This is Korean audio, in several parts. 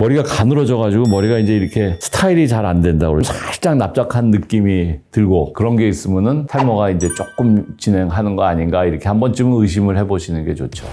머리가 가늘어져가지고 머리가 이제 이렇게 스타일이 잘 안 된다고 살짝 납작한 느낌이 들고 그런 게 있으면은 탈모가 이제 조금 진행하는 거 아닌가 이렇게 한 번쯤은 의심을 해보시는 게 좋죠.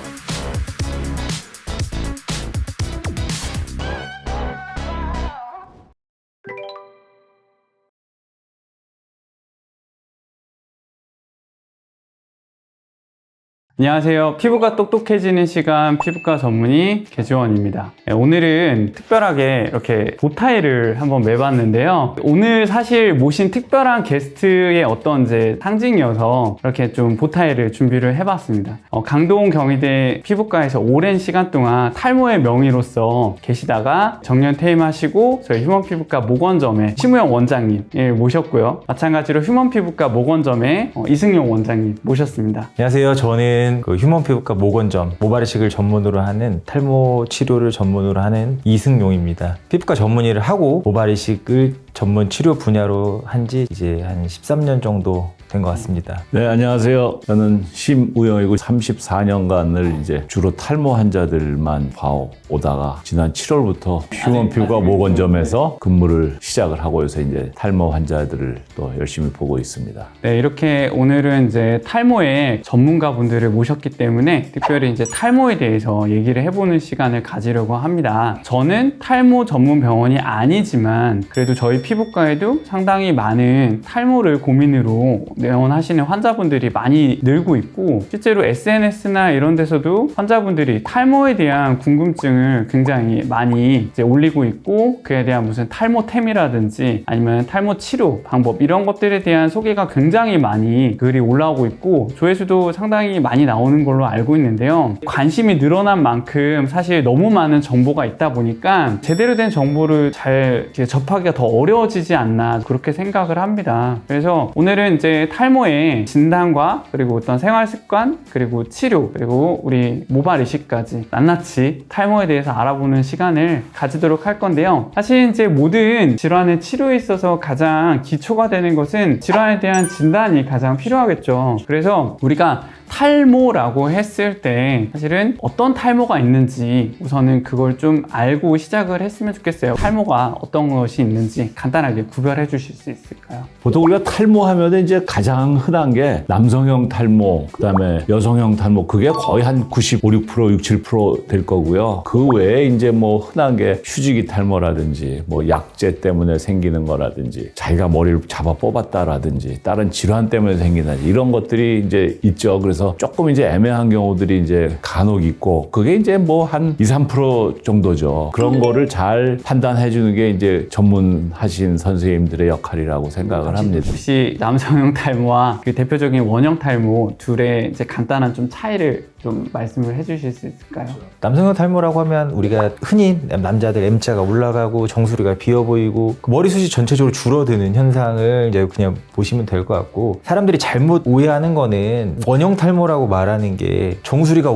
안녕하세요. 피부가 똑똑해지는 시간 피부과 전문의 개주원입니다. 오늘은 특별하게 이렇게 보타이를 한번 매봤는데요. 오늘 사실 모신 특별한 게스트의 어떤 이제 상징이어서 이렇게 좀 보타이를 준비를 해봤습니다. 강동 경희대 피부과에서 오랜 시간 동안 탈모의 명의로서 계시다가 정년 퇴임하시고 저희 휴먼피부과 모건점의 심우영 원장님 모셨고요. 마찬가지로 휴먼피부과 모건점의 이승용 원장님 모셨습니다. 안녕하세요. 저는 그 휴먼피부과 모건점 모발이식을 전문으로 하는 탈모 치료를 전문으로 하는 이승용입니다. 피부과 전문의를 하고 모발이식을 전문 치료 분야로 한지 이제 한 13년 정도 된 것 같습니다. 네, 안녕하세요. 저는 심우영이고 34년간을 이제 주로 탈모 환자들만 봐오다가 지난 7월부터 휴먼피부과 모건점에서 근무를 시작을 하고 해서 이제 탈모 환자들을 또 열심히 보고 있습니다. 네, 이렇게 오늘은 이제 탈모의 전문가분들을 모셨기 때문에 특별히 이제 탈모에 대해서 얘기를 해보는 시간을 가지려고 합니다. 저는 탈모 전문 병원이 아니지만 그래도 저희 피부과에도 상당히 많은 탈모를 고민으로 내원하시는 환자분들이 많이 늘고 있고 실제로 SNS나 이런 데서도 환자분들이 탈모에 대한 궁금증을 굉장히 많이 이제 올리고 있고 그에 대한 무슨 탈모템이라든지 아니면 탈모 치료 방법 이런 것들에 대한 소개가 굉장히 많이 글이 올라오고 있고 조회수도 상당히 많이 나오는 걸로 알고 있는데요. 관심이 늘어난 만큼 사실 너무 많은 정보가 있다 보니까 제대로 된 정보를 잘 접하기가 더 어려워지지 않나 그렇게 생각을 합니다. 그래서 오늘은 이제 탈모의 진단과 그리고 어떤 생활 습관 그리고 치료 그리고 우리 모발 이식까지 낱낱이 탈모에 대해서 알아보는 시간을 가지도록 할 건데요. 사실 이제 모든 질환의 치료에 있어서 가장 기초가 되는 것은 질환에 대한 진단이 가장 필요하겠죠. 그래서 우리가 탈모라고 했을 때 사실은 어떤 탈모가 있는지 우선은 그걸 좀 알고 시작을 했으면 좋겠어요. 탈모가 어떤 것이 있는지 간단하게 구별해 주실 수 있을까요? 보통 우리가 탈모하면 이제 가장 흔한 게 남성형 탈모, 그다음에 여성형 탈모 그게 거의 한 95, 6%, 7%될 거고요. 그 외에 이제 뭐 흔한 게 휴지기 탈모라든지 뭐 약제 때문에 생기는 거라든지 자기가 머리를 잡아 뽑았다라든지 다른 질환 때문에 생기는 이런 것들이 이제 있죠. 그래서 조금 이제 애매한 경우들이 이제 간혹 있고 그게 이제 뭐 한 2, 3% 정도죠. 그런 거를 잘 판단해 주는 게 이제 전문하신 선생님들의 역할이라고 생각을 합니다. 혹시 남성형 탈모와 그 대표적인 원형 탈모 둘의 이제 간단한 좀 차이를 좀 말씀을 해주실 수 있을까요? 남성형 탈모라고 하면 우리가 흔히 남자들 M자가 올라가고 정수리가 비어 보이고 머리숱이 전체적으로 줄어드는 현상을 이제 그냥 보시면 될 것 같고 사람들이 잘못 오해하는 거는 원형 탈모라고 말하는 게 정수리가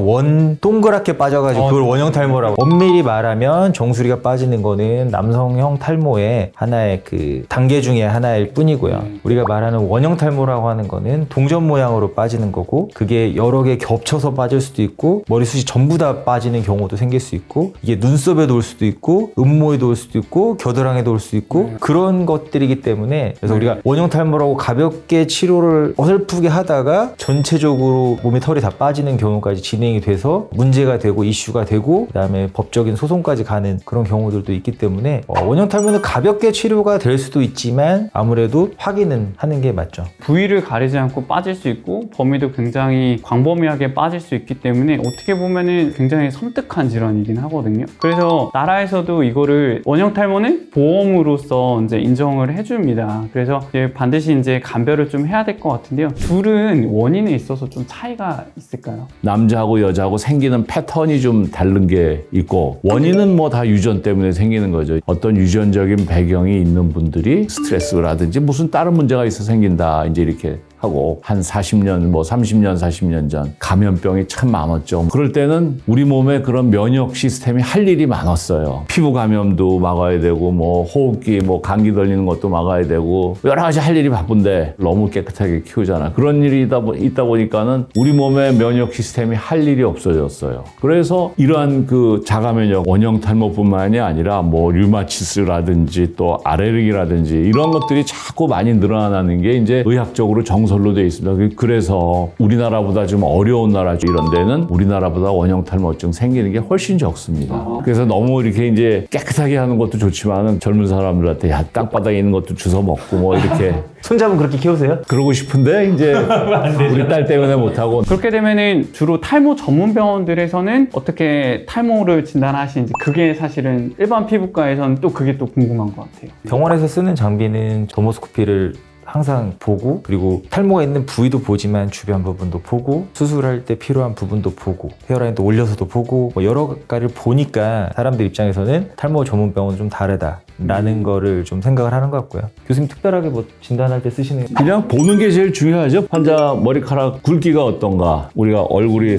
동그랗게 빠져가지고 그걸 원형 탈모라고 엄밀히 말하면 정수리가 빠지는 거는 남성형 탈모의 하나의 그 단계 중에 하나일 뿐이고요. 우리가 말하는 원형 탈모라고 하는 거는 동전 모양으로 빠지는 거고 그게 여러 개 겹쳐서 빠질 수도 있고 머리숱이 전부 다 빠지는 경우도 생길 수 있고 이게 눈썹에도 올 수도 있고 음모에도 올 수도 있고 겨드랑이에도 올 수도 있고 그런 것들이기 때문에 그래서 우리가 원형 탈모라고 가볍게 치료를 어설프게 하다가 전체적으로 몸에 털이 다 빠지는 경우까지 진행이 돼서 문제가 되고 이슈가 되고 그다음에 법적인 소송까지 가는 그런 경우들도 있기 때문에 원형 탈모는 가볍게 치료가 될 수도 있지만 아무래도 확인은 하는 게 맞죠. 부위를 가리지 않고 빠질 수 있고 범위도 굉장히 광범위하게 빠질 수 있기 때문에 어떻게 보면은 굉장히 섬뜩한 질환이긴 하거든요. 그래서 나라에서도 이거를 원형 탈모는 보험으로서 이제 인정을 해줍니다. 그래서 이제 반드시 이제 감별을 좀 해야 될 것 같은데요. 둘은 원인에 있어서 좀 차이가 있을까요? 남자하고 여자하고 생기는 패턴이 좀 다른 게 있고 원인은 뭐 다 유전 때문에 생기는 거죠. 어떤 유전적인 배경이 있는 분들이 스트레스라든지 무슨 다른 문제가 있어서 생긴다 이제 이렇게 하고 한 40년, 뭐 30년, 40년 전 감염병이 참 많았죠. 그럴 때는 우리 몸에 그런 면역 시스템이 할 일이 많았어요. 피부 감염도 막아야 되고 뭐 호흡기, 뭐 감기 걸리는 것도 막아야 되고 여러 가지 할 일이 바쁜데 너무 깨끗하게 키우잖아. 그런 일이 있다 보니까는 우리 몸의 면역 시스템이 할 일이 없어졌어요. 그래서 이러한 그 자가 면역 원형 탈모뿐만이 아니라 뭐 류마티스라든지 또 알레르기라든지 이런 것들이 자꾸 많이 늘어나는 게 이제 의학적으로 정설로 되어 있습니다. 그래서 우리나라보다 좀 어려운 나라 이런 데는 우리나라보다 원형 탈모증 생기는 게 훨씬 적습니다. 그래서 너무 이렇게 이제 깨끗하게 하는 것도 좋지만은 젊은 사람들한테 야, 땅바닥에 있는 것도 주워 먹고 뭐 이렇게 손잡은 그렇게 키우세요? 그러고 싶은데 이제 우리 딸 때문에 못하고. 그렇게 되면은 주로 탈모 전문 병원들에서는 어떻게 탈모를 진단하시는지 그게 사실은 일반 피부과에서는 또 그게 또 궁금한 것 같아요. 병원에서 쓰는 장비는 더모스코피를 항상 보고, 그리고 탈모가 있는 부위도 보지만 주변 부분도 보고, 수술할 때 필요한 부분도 보고, 헤어라인도 올려서도 보고, 뭐 여러 가지를 보니까 사람들 입장에서는 탈모 전문 병원은 좀 다르다라는 거를 좀 생각을 하는 것 같고요. 교수님 특별하게 뭐 진단할 때 쓰시는 그냥 보는 게 제일 중요하죠. 환자 머리카락 굵기가 어떤가, 우리가 얼굴이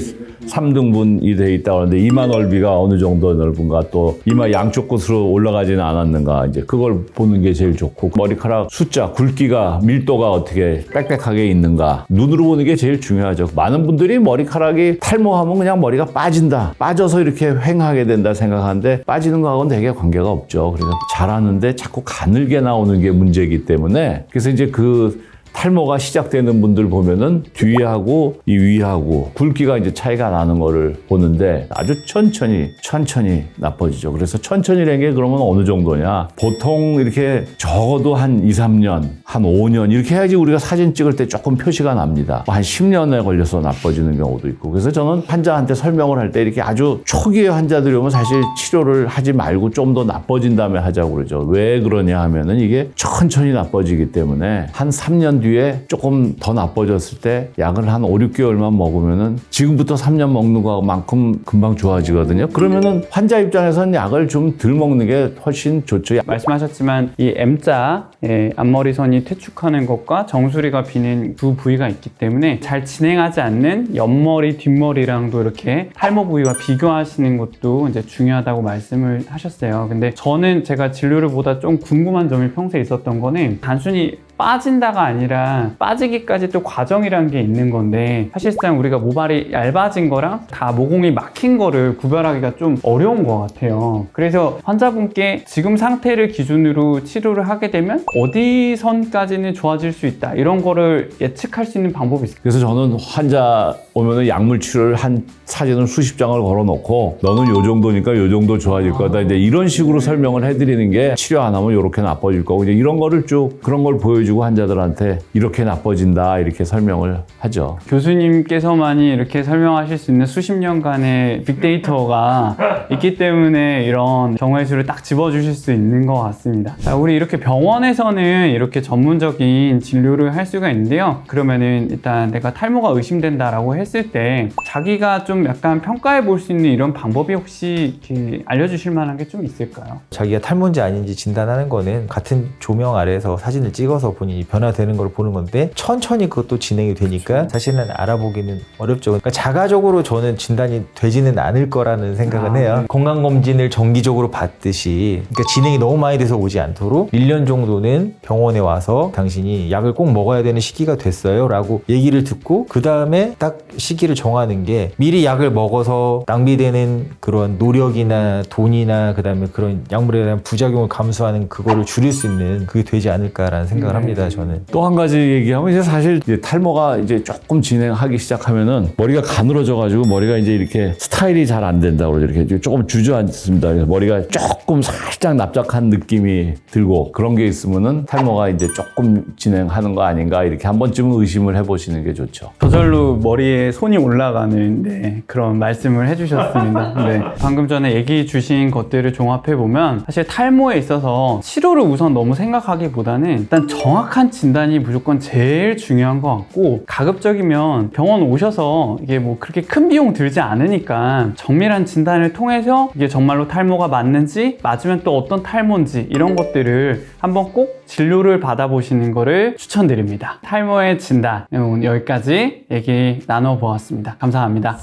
3등분이 돼 있다고 하는데 이마 넓이가 어느 정도 넓은가, 또 이마 양쪽 끝으로 올라가지는 않았는가, 이제 그걸 보는 게 제일 좋고, 머리카락 숫자, 굵기가, 밀도가 어떻게 빽빽하게 있는가, 눈으로 보는 게 제일 중요하죠. 많은 분들이 머리카락이 탈모하면 그냥 머리가 빠진다, 빠져서 이렇게 횡하게 된다 생각하는데 빠지는 거하고는 되게 관계가 없죠. 그래서 자라는데 자꾸 가늘게 나오는 게 문제이기 때문에, 그래서 이제 그 탈모가 시작되는 분들 보면은 뒤하고 이 위하고 굵기가 이제 차이가 나는 거를 보는데 아주 천천히 나빠지죠. 그래서 천천히라는 게 그러면 어느 정도냐, 보통 이렇게 적어도 한 2, 3년, 한 5년 이렇게 해야지 우리가 사진 찍을 때 조금 표시가 납니다. 한 10년에 걸려서 나빠지는 경우도 있고. 그래서 저는 환자한테 설명을 할 때 이렇게 아주 초기의 환자들이 오면 사실 치료를 하지 말고 좀 더 나빠진 다음에 하자고 그러죠. 왜 그러냐 하면은 이게 천천히 나빠지기 때문에 한 3년 뒤에 조금 더 나빠졌을 때 약을 한 5, 6개월만 먹으면은 지금부터 3년 먹는 것만큼 금방 좋아지거든요. 그러면은 환자 입장에서는 약을 좀 덜 먹는 게 훨씬 좋죠. 말씀하셨지만 이 M자 앞머리선이 퇴축하는 것과 정수리가 비는 두 부위가 있기 때문에 잘 진행하지 않는 옆머리, 뒷머리랑도 이렇게 탈모 부위와 비교하시는 것도 이제 중요하다고 말씀을 하셨어요. 근데 저는 제가 진료를 보다 좀 궁금한 점이 평소에 있었던 거는 단순히 빠진다가 아니라 빠지기까지 또 과정이라는 게 있는 건데, 사실상 우리가 모발이 얇아진 거랑 다 모공이 막힌 거를 구별하기가 좀 어려운 것 같아요. 그래서 환자분께 지금 상태를 기준으로 치료를 하게 되면 어디 선까지는 좋아질 수 있다, 이런 거를 예측할 수 있는 방법이 있을까요? 그래서 저는 환자 오면은 약물 치료를 한 사진을 수십 장을 걸어놓고 너는 요 정도니까 요 정도 좋아질 거다, 이제 이런 식으로 설명을 해드리는 게, 치료 안 하면 이렇게 나빠질 거고, 이제 이런 거를 쭉 그런 걸 보여주고 환자들한테 이렇게 나빠진다 이렇게 설명을 하죠. 교수님께서만이 이렇게 설명하실 수 있는 수십 년간의 빅데이터가 있기 때문에 이런 경우의 수를 딱 집어주실 수 있는 것 같습니다. 자, 우리 이렇게 병원에서는 이렇게 전문적인 진료를 할 수가 있는데요. 그러면은 일단 내가 탈모가 의심된다라고 했을 때 자기가 좀 약간 평가해 볼 수 있는 이런 방법이 혹시 이렇게 알려주실 만한 게 좀 있을까요? 자기가 탈모인지 아닌지 진단하는 거는 같은 조명 아래에서 사진을 찍어서 본인이 변화되는 걸 보는 건데, 천천히 그것도 진행이 되니까 사실은 알아보기는 어렵죠. 그러니까 자가적으로 저는 진단이 되지는 않을 거라는 생각은 해요. 건강검진을 정기적으로 받듯이, 그러니까 진행이 너무 많이 돼서 오지 않도록 1년 정도는 병원에 와서 당신이 약을 꼭 먹어야 되는 시기가 됐어요 라고 얘기를 듣고, 그 다음에 딱 시기를 정하는 게, 미리 약을 먹어서 낭비되는 그런 노력이나 돈이나 그 다음에 그런 약물에 대한 부작용을 감수하는 그거를 줄일 수 있는 그게 되지 않을까라는 생각을 합니다. 저는 또 한 가지 얘기하면, 이제 사실 이제 탈모가 이제 조금 진행하기 시작하면은 머리가 가늘어져가지고 머리가 이제 이렇게 스타일이 잘 안 된다고 그러죠. 이렇게 조금 주저앉습니다. 그래서 머리가 조금 살짝 납작한 느낌이 들고, 그런 게 있으면은 탈모가 이제 조금 진행하는 거 아닌가, 이렇게 한 번쯤은 의심을 해보시는 게 좋죠. 저절로 머리에 손이 올라가는 그런 말씀을 해주셨습니다. 방금 전에 얘기 주신 것들을 종합해보면 사실 탈모에 있어서 치료를 우선 너무 생각하기보다는 일단 정확히 정확한 진단이 무조건 제일 중요한 것 같고, 가급적이면 병원 오셔서 이게 뭐 그렇게 큰 비용 들지 않으니까 정밀한 진단을 통해서 이게 정말로 탈모가 맞는지, 맞으면 또 어떤 탈모인지 이런 것들을 한번 꼭 진료를 받아보시는 거를 추천드립니다. 탈모의 진단 오늘 여기까지 얘기 나눠보았습니다. 감사합니다.